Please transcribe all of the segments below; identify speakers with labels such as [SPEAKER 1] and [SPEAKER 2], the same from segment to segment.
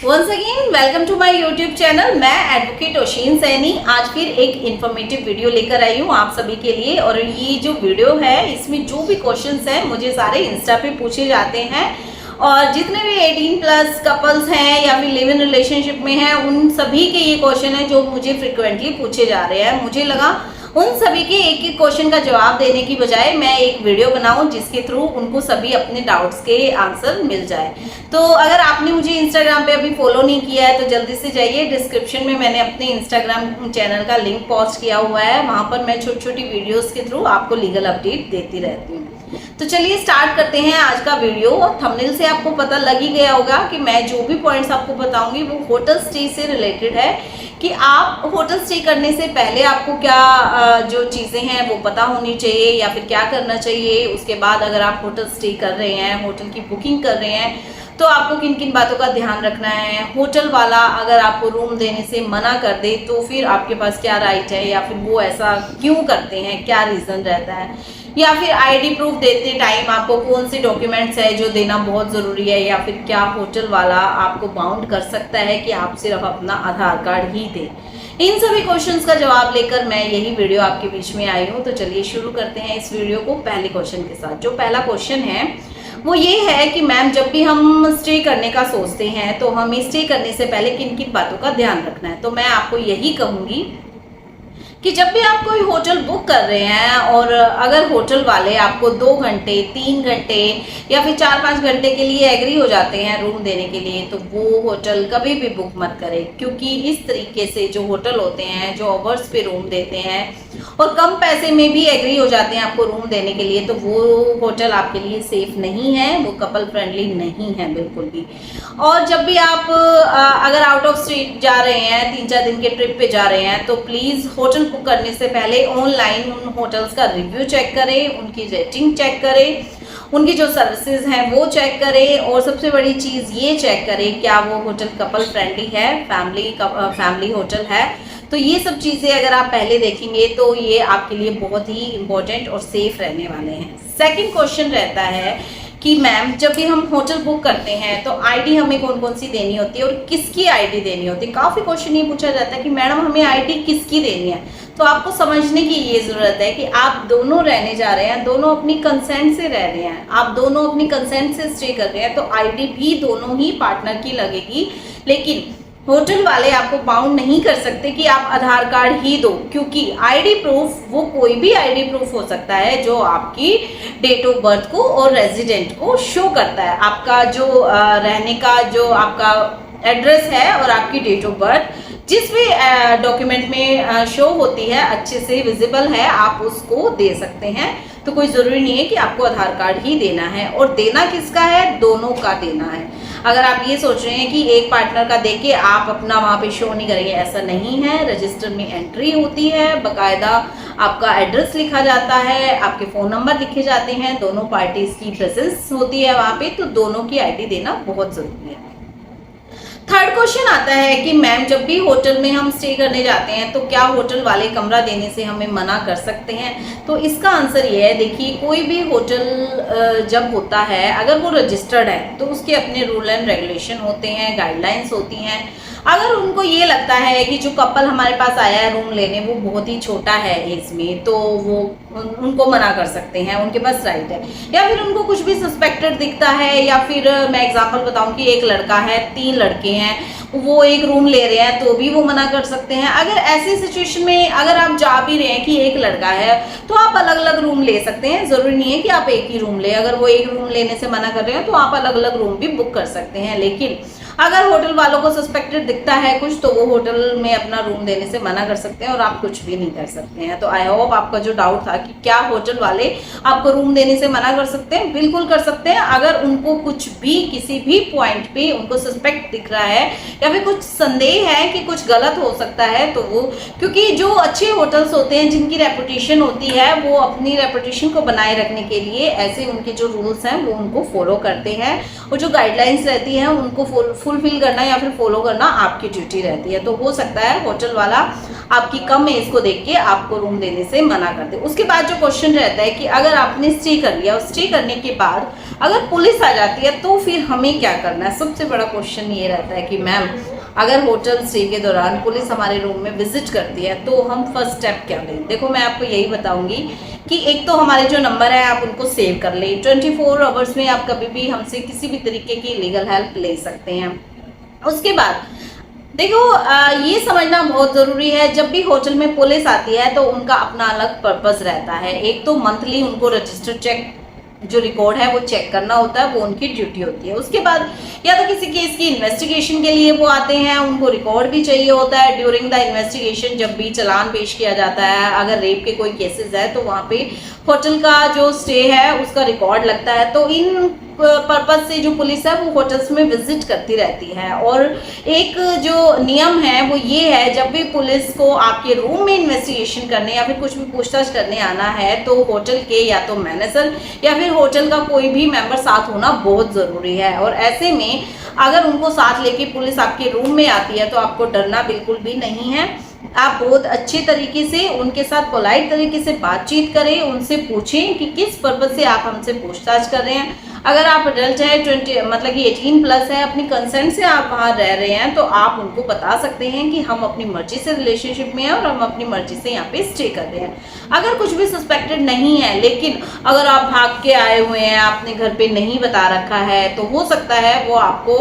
[SPEAKER 1] Once again welcome to my YouTube channel. मैं advocate Oshin Saini आज फिर एक इन्फॉर्मेटिव वीडियो लेकर आई हूँ आप सभी के लिए। और ये जो वीडियो है इसमें जो भी क्वेश्चंस हैं मुझे सारे इंस्टा पे पूछे जाते हैं, और जितने भी 18+ कपल्स हैं या फिर लिव इन रिलेशनशिप में हैं उन सभी के ये क्वेश्चन है जो मुझे फ्रिक्वेंटली पूछे जा रहे हैं। मुझे लगा उन सभी के एक एक क्वेश्चन का जवाब देने की बजाय मैं एक वीडियो बनाऊं जिसके थ्रू उनको सभी अपने डाउट्स के आंसर मिल जाए। तो अगर आपने मुझे इंस्टाग्राम पे अभी फॉलो नहीं किया है तो जल्दी से जाइए, डिस्क्रिप्शन में मैंने अपने इंस्टाग्राम चैनल का लिंक पोस्ट किया हुआ है। वहां पर मैं छोटी छोटी वीडियोस के थ्रू आपको लीगल अपडेट देती रहती हूँ। तो चलिए स्टार्ट करते हैं आज का वीडियो। और थंबनेल से आपको पता लग ही गया होगा कि मैं जो भी पॉइंट्स आपको बताऊंगी वो होटल स्टे से रिलेटेड है, कि आप होटल स्टे करने से पहले आपको क्या जो चीज़ें हैं वो पता होनी चाहिए या फिर क्या करना चाहिए। उसके बाद अगर आप होटल स्टे कर रहे हैं, होटल की बुकिंग कर रहे हैं, तो आपको किन किन बातों का ध्यान रखना है। होटल वाला अगर आपको रूम देने से मना कर दे तो फिर आपके पास क्या राइट है, या फिर वो ऐसा क्यों करते हैं, क्या रीज़न रहता है, या फिर आईडी प्रूफ देते टाइम आपको कौन से डॉक्यूमेंट्स है जो देना बहुत ज़रूरी है, या फिर क्या होटल वाला आपको बाउंड कर सकता है कि आप सिर्फ अपना आधार कार्ड ही दें। इन सभी क्वेश्चंस का जवाब लेकर मैं यही वीडियो आपके बीच में आई हूँ। तो चलिए शुरू करते हैं इस वीडियो को पहले क्वेश्चन के साथ। जो पहला क्वेश्चन है वो ये है कि मैम जब भी हम स्टे करने का सोचते हैं तो हमें स्टे करने से पहले किन किन बातों का ध्यान रखना है। तो मैं आपको यही कहूँगी कि जब भी आप कोई होटल बुक कर रहे हैं और अगर होटल वाले आपको 2 घंटे 3 घंटे या फिर 4-5 घंटे के लिए एग्री हो जाते हैं रूम देने के लिए, तो वो होटल कभी भी बुक मत करें। क्योंकि इस तरीके से जो होटल होते हैं जो आवर्स पे रूम देते हैं और कम पैसे में भी एग्री हो जाते हैं आपको रूम देने के लिए, तो वो होटल आपके लिए सेफ नहीं है, वो कपल फ्रेंडली नहीं है बिल्कुल भी। और जब भी आप अगर आउट ऑफ स्टेट जा रहे हैं, 3-4 दिन के ट्रिप पे जा रहे हैं, तो प्लीज़ होटल बुक करने से पहले ऑनलाइन उन होटल्स का रिव्यू चेक करें, उनकी रेटिंग चेक करें, उनकी जो सर्विसेज हैं वो चेक करें, और सबसे बड़ी चीज़ ये चेक करें क्या वो होटल कपल फ्रेंडली है, फैमिली होटल है। तो ये सब चीज़ें अगर आप पहले देखेंगे तो ये आपके लिए बहुत ही इम्पोर्टेंट और सेफ रहने वाले हैं। सेकंड क्वेश्चन रहता है कि मैम जब भी हम होटल बुक करते हैं तो आईडी हमें कौन कौन सी देनी होती है और किसकी आईडी देनी होती है। काफ़ी क्वेश्चन ये पूछा जाता है कि मैडम हमें आईडी किसकी देनी है। तो आपको समझने की ये ज़रूरत है कि आप दोनों रहने जा रहे हैं, दोनों अपनी कंसेंट से रह रहे हैं, आप दोनों अपनी कंसेंट से स्टे कर रहे हैं, तो आईडी भी दोनों ही पार्टनर की लगेगी। लेकिन होटल वाले आपको बाउंड नहीं कर सकते कि आप आधार कार्ड ही दो, क्योंकि आईडी प्रूफ वो कोई भी आईडी प्रूफ हो सकता है जो आपकी डेट ऑफ बर्थ को और रेजिडेंट को शो करता है। आपका जो रहने का जो आपका एड्रेस है और आपकी डेट ऑफ बर्थ जिस भी डॉक्यूमेंट में शो होती है, अच्छे से विजिबल है, आप उसको दे सकते हैं। तो कोई ज़रूरी नहीं है कि आपको आधार कार्ड ही देना है, और देना किसका है, दोनों का देना है। अगर आप ये सोच रहे हैं कि एक पार्टनर का देके आप अपना वहाँ पे शो नहीं करेंगे, ऐसा नहीं है। रजिस्टर में एंट्री होती है, बाकायदा आपका एड्रेस लिखा जाता है, आपके फ़ोन नंबर लिखे जाते हैं, दोनों पार्टीज़ की प्रेजेंस होती है वहाँ पे, तो दोनों की आईडी देना बहुत ज़रूरी है। थर्ड क्वेश्चन आता है कि मैम जब भी होटल में हम स्टे करने जाते हैं तो क्या होटल वाले कमरा देने से हमें मना कर सकते हैं। तो इसका आंसर ये है, देखिए कोई भी होटल जब होता है अगर वो रजिस्टर्ड है तो उसके अपने रूल एंड रेगुलेशन होते हैं, गाइडलाइंस होती हैं। अगर उनको ये लगता है कि जो कपल हमारे पास आया है रूम लेने वो बहुत ही छोटा है एज में, तो वो उनको मना कर सकते हैं, उनके पास राइट है। या फिर उनको कुछ भी सस्पेक्टेड दिखता है, या फिर मैं एग्जांपल बताऊं कि एक लड़का है 3 लड़के हैं, वो एक रूम ले रहे हैं तो भी वो मना कर सकते हैं। अगर ऐसी सिचुएशन में अगर आप जा भी रहे हैं कि एक लड़का है तो आप अलग अलग रूम ले सकते हैं, ज़रूरी नहीं है कि आप एक ही रूम ले। अगर वो एक रूम लेने से मना कर रहे हैं तो आप अलग अलग रूम भी बुक कर सकते हैं। लेकिन अगर होटल वालों को सस्पेक्टेड दिखता है कुछ तो वो होटल में अपना रूम देने से मना कर सकते हैं और आप कुछ भी नहीं कर सकते हैं। तो आई होप आपका जो डाउट था कि क्या होटल वाले आपको रूम देने से मना कर सकते हैं, बिल्कुल कर सकते हैं। अगर उनको कुछ भी किसी भी पॉइंट पे उनको सस्पेक्ट दिख रहा है या फिर कुछ संदेह है कि कुछ गलत हो सकता है, तो वो, क्योंकि जो अच्छे होटल्स होते हैं जिनकी रेपुटेशन होती है वो अपनी रेपुटेशन को बनाए रखने के लिए ऐसे उनके जो रूल्स हैं वो उनको फॉलो करते हैं, और जो गाइडलाइंस रहती हैं उनको फुलफिल करना या फिर फॉलो करना आपकी ड्यूटी रहती है। तो हो सकता है होटल वाला आपकी कम एज को देख के आपको रूम देने से मना कर दे। उसके बाद जो क्वेश्चन रहता है कि अगर आपने स्टे कर लिया और स्टे करने के बाद अगर पुलिस आ जाती है तो फिर हमें क्या करना है? सबसे बड़ा क्वेश्चन ये रहता है कि मैम अगर होटल स्टे के दौरान पुलिस हमारे रूम में विजिट करती है तो हम फर्स्ट स्टेप क्या लें? देखो मैं आपको यही बताऊंगी कि एक तो हमारे जो नंबर है आप उनको सेव कर लें। 24 आवर्स में आप कभी भी हमसे किसी भी तरीके की लीगल हेल्प ले सकते हैं। उसके बाद देखो ये समझना बहुत ज़रूरी है, जब भी होटल में पुलिस आती है तो उनका अपना अलग पर्पस रहता है। एक तो मंथली उनको रजिस्टर चेक जो रिकॉर्ड है वो चेक करना होता है, वो उनकी ड्यूटी होती है। उसके बाद या तो किसी केस की इन्वेस्टिगेशन के लिए वो आते हैं, उनको रिकॉर्ड भी चाहिए होता है। ड्यूरिंग द इन्वेस्टिगेशन जब भी चालान पेश किया जाता है, अगर रेप के कोई केसेस है तो वहाँ पे होटल का जो स्टे है उसका रिकॉर्ड लगता है। तो इन पर्पज से जो पुलिस है वो होटल्स में विजिट करती रहती है। और एक जो नियम है वो ये है, जब भी पुलिस को आपके रूम में इन्वेस्टिगेशन करने या फिर कुछ भी पूछताछ करने आना है तो होटल के या तो मैनेजर या फिर होटल का कोई भी मेंबर साथ होना बहुत ज़रूरी है। और ऐसे में अगर उनको साथ लेके पुलिस आपके रूम में आती है तो आपको डरना बिल्कुल भी नहीं है। आप बहुत अच्छे तरीके से उनके साथ पोलाइट तरीके से बातचीत करें, उनसे पूछें कि किस पर्पज से आप हमसे पूछताछ कर रहे हैं। अगर आप अडल्ट है 20 मतलब कि 18 प्लस है, अपनी कंसेंट से आप वहाँ रह रहे हैं तो आप उनको बता सकते हैं कि हम अपनी मर्जी से रिलेशनशिप में हैं और हम अपनी मर्जी से यहाँ पे स्टे कर रहे हैं। अगर कुछ भी सस्पेक्टेड नहीं है, लेकिन अगर आप भाग के आए हुए हैं, आपने घर पे नहीं बता रखा है, तो हो सकता है वो आपको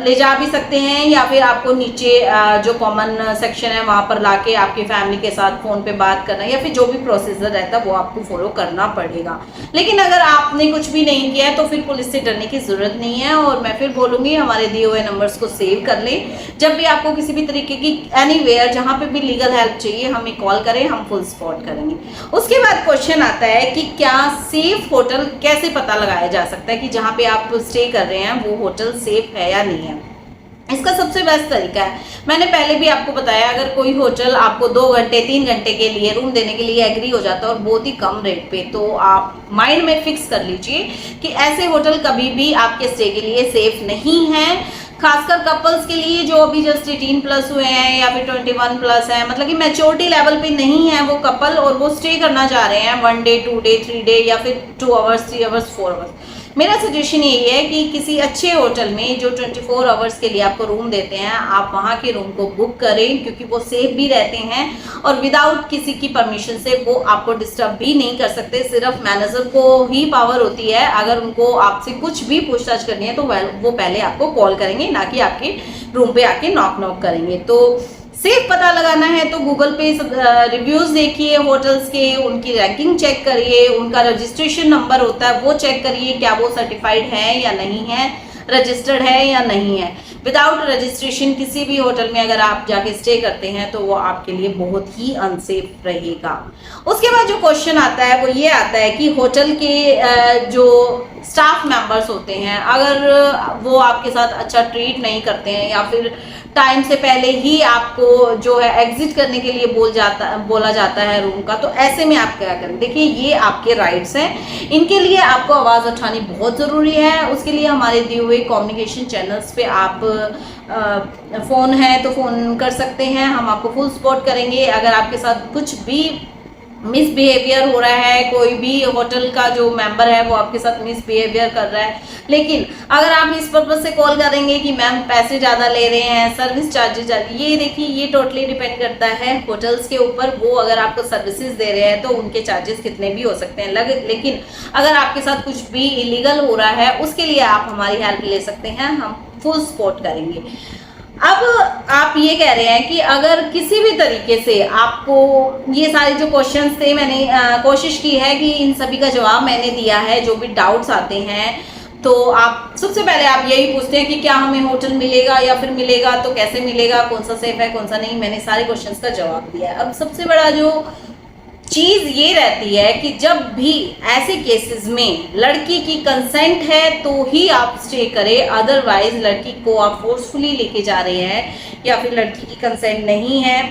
[SPEAKER 1] ले जा भी सकते हैं या फिर आपको नीचे जो कॉमन सेक्शन है वहाँ पर लाके आपकी फैमिली के साथ फ़ोन पे बात करना या फिर जो भी प्रोसीजर रहता है वो आपको फॉलो करना पड़ेगा। लेकिन अगर आपने कुछ भी नहीं किया है तो फिर पुलिस से डरने की ज़रूरत नहीं है। और मैं फिर बोलूँगी हमारे दिए हुए नंबर्स को सेव कर लें। जब भी आपको किसी भी तरीके की एनीवेयर जहाँ पे भी लीगल हेल्प चाहिए हमें कॉल करें, हम फुल सपोर्ट करेंगे। उसके बाद क्वेश्चन आता है कि क्या सेफ होटल कैसे पता लगाया जा सकता है कि जहाँ पे आप स्टे कर रहे हैं वो होटल सेफ है या नहीं है? इसका सबसे बेस्ट तरीका है, मैंने पहले भी आपको बताया, अगर कोई होटल आपको 2 घंटे 3 घंटे के लिए रूम देने के लिए एग्री हो जाता है और बहुत ही कम रेट पे, तो आप माइंड में फिक्स कर लीजिए कि ऐसे होटल कभी भी आपके स्टे के लिए सेफ नहीं है। खासकर कपल्स के लिए जो अभी जस्ट 18 प्लस हुए हैं या फिर 21 प्लस है, मतलब कि मैच्योरिटी लेवल पे नहीं है वो कपल और वो स्टे करना चाह रहे हैं 1 डे 2 डे 3 डे या फिर 2 आवर्स 3 आवर्स 4 आवर्स, मेरा सजेशन यही है कि किसी अच्छे होटल में जो 24 आवर्स के लिए आपको रूम देते हैं आप वहाँ के रूम को बुक करें, क्योंकि वो सेफ भी रहते हैं और विदाउट किसी की परमिशन से वो आपको डिस्टर्ब भी नहीं कर सकते। सिर्फ मैनेजर को ही पावर होती है, अगर उनको आपसे कुछ भी पूछताछ करनी है तो वो पहले आपको कॉल करेंगे, ना कि आपके रूम पे आके नॉक करेंगे। तो सेफ पता लगाना है तो गूगल पे रिव्यूज़ देखिए होटल्स के, उनकी रैंकिंग चेक करिए, उनका रजिस्ट्रेशन नंबर होता है वो चेक करिए, क्या वो सर्टिफाइड है या नहीं है, रजिस्टर्ड है या नहीं है। विदाउट रजिस्ट्रेशन किसी भी होटल में अगर आप जाके स्टे करते हैं तो वो आपके लिए बहुत ही अनसेफ रहेगा। उसके बाद जो क्वेश्चन आता है वो ये आता है कि होटल के जो स्टाफ मेंबर्स होते हैं अगर वो आपके साथ अच्छा ट्रीट नहीं करते हैं या फिर टाइम से पहले ही आपको जो है एग्जिट करने के लिए बोला जाता है रूम का, तो ऐसे में आप क्या करें? देखिए ये आपके राइट्स हैं, इनके लिए आपको आवाज़ उठानी बहुत ज़रूरी है। उसके लिए हमारे दिए हुए कम्युनिकेशन चैनल्स पे आप फ़ोन है तो फ़ोन कर सकते हैं, हम आपको फुल सपोर्ट करेंगे। अगर आपके साथ कुछ भी मिसबिहेवियर हो रहा है, कोई भी होटल का जो मेंबर है वो आपके साथ मिसबिहेवियर कर रहा है, लेकिन अगर आप इस पर्पज से कॉल करेंगे कि मैम पैसे ज़्यादा ले रहे हैं, सर्विस चार्जेस ज़्यादा, ये देखिए ये टोटली डिपेंड करता है होटल्स के ऊपर। वो अगर आपको सर्विसेज दे रहे हैं तो उनके चार्जेस कितने भी हो सकते हैं लेकिन अगर आपके साथ कुछ भी इलीगल हो रहा है उसके लिए आप हमारी हेल्प ले सकते हैं, हम फुल सपोर्ट करेंगे। अब आप ये कह रहे हैं कि अगर किसी भी तरीके से आपको ये सारे जो क्वेश्चंस थे मैंने कोशिश की है कि इन सभी का जवाब मैंने दिया है, जो भी डाउट्स आते हैं तो आप सबसे पहले आप यही पूछते हैं कि क्या हमें होटल मिलेगा या फिर मिलेगा तो कैसे मिलेगा, कौन सा सेफ है कौन सा नहीं। मैंने सारे क्वेश्चंस का जवाब दिया है। अब सबसे बड़ा जो चीज़ ये रहती है कि जब भी ऐसे केसेस में लड़की की कंसेंट है तो ही आप स्टे करें, अदरवाइज लड़की को आप फोर्सफुली लेके जा रहे हैं या फिर लड़की की कंसेंट नहीं है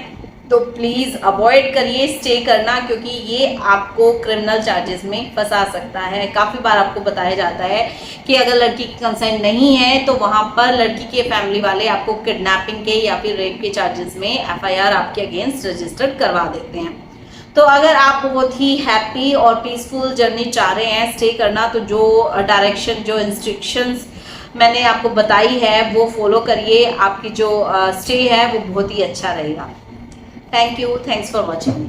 [SPEAKER 1] तो प्लीज़ अवॉइड करिए स्टे करना, क्योंकि ये आपको क्रिमिनल चार्जेस में फंसा सकता है। काफ़ी बार आपको बताया जाता है कि अगर लड़की की कंसेंट नहीं है तो वहाँ पर लड़की के फैमिली वाले आपको किडनैपिंग के या फिर रेप के चार्जेस में FIR आपके अगेंस्ट रजिस्टर्ड करवा देते हैं। तो अगर आप बहुत ही हैप्पी और पीसफुल जर्नी चाह रहे हैं स्टे करना, तो जो डायरेक्शन, जो इंस्ट्रक्शंस मैंने आपको बताई है वो फॉलो करिए, आपकी जो स्टे है वो बहुत ही अच्छा रहेगा। Thank you, thanks for watching.